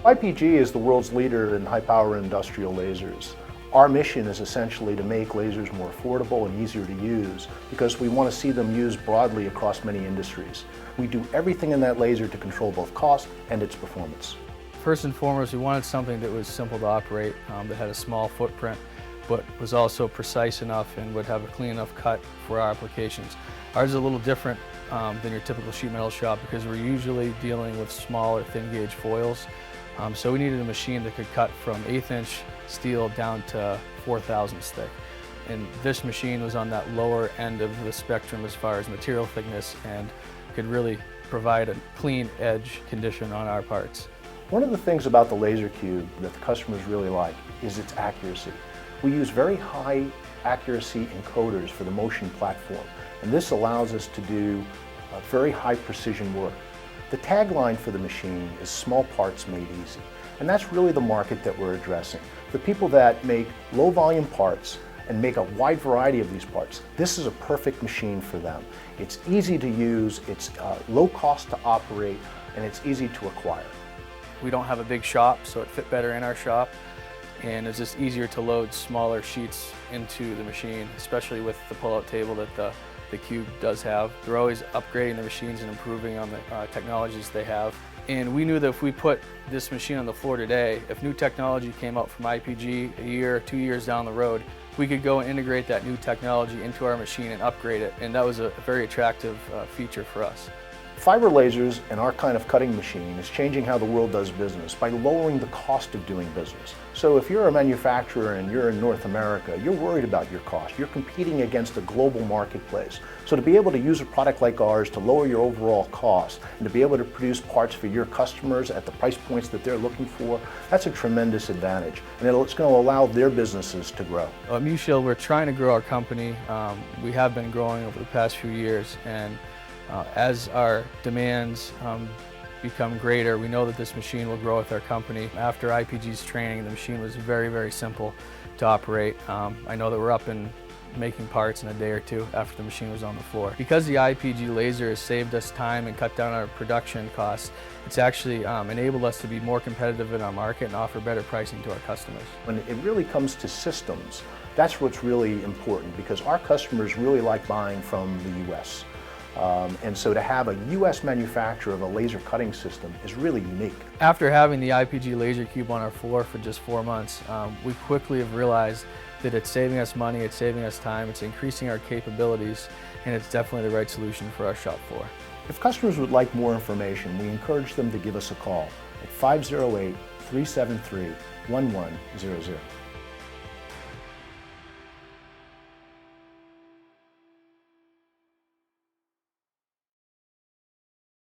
IPG is the world's leader in high-power industrial lasers. Our mission is essentially to make lasers more affordable and easier to use because we want to see them used broadly across many industries. We do everything in that laser to control both cost and its performance. First and foremost, we wanted something that was simple to operate, that had a small footprint, but was also precise enough and would have a clean enough cut for our applications. Ours is a little different than your typical sheet metal shop because we're usually dealing with small or thin gauge foils. So we needed a machine that could cut from 1/8 inch steel down to 4/1000 thick. And this machine was on that lower end of the spectrum as far as material thickness and could really provide a clean edge condition on our parts. One of the things about the LaserCube that the customers really like is its accuracy. We use very high accuracy encoders for the motion platform, and this allows us to do very high precision work. The tagline for the machine is small parts made easy, and that's really the market that we're addressing. The people that make low volume parts and make a wide variety of these parts, this is a perfect machine for them. It's easy to use, it's low cost to operate, and it's easy to acquire. We don't have a big shop, so it fit better in our shop, and it's just easier to load smaller sheets into the machine, especially with the pull-out table that the Cube does have. They're always upgrading the machines and improving on the technologies they have. And we knew that if we put this machine on the floor today, if new technology came out from IPG a year, 2 years down the road, we could go and integrate that new technology into our machine and upgrade it, and that was a very attractive feature for us. Fiber lasers and our kind of cutting machine is changing how the world does business by lowering the cost of doing business. So if you're a manufacturer and you're in North America, you're worried about your cost. You're competing against a global marketplace. So to be able to use a product like ours to lower your overall cost and to be able to produce parts for your customers at the price points that they're looking for, that's a tremendous advantage. And it's going to allow their businesses to grow. At MµShield, we're trying to grow our company. We have been growing over the past few years, and as our demands become greater, we know that this machine will grow with our company. After IPG's training, the machine was very, very simple to operate. I know that we're up and making parts in a day or two after the machine was on the floor. Because the IPG laser has saved us time and cut down our production costs, it's actually enabled us to be more competitive in our market and offer better pricing to our customers. When it really comes to systems, that's what's really important because our customers really like buying from the US. And so to have a US manufacturer of a laser cutting system is really unique. After having the IPG LaserCube on our floor for just 4 months, we quickly have realized that it's saving us money, it's saving us time, it's increasing our capabilities, and it's definitely the right solution for our shop floor. If customers would like more information, we encourage them to give us a call at 508-373-1100.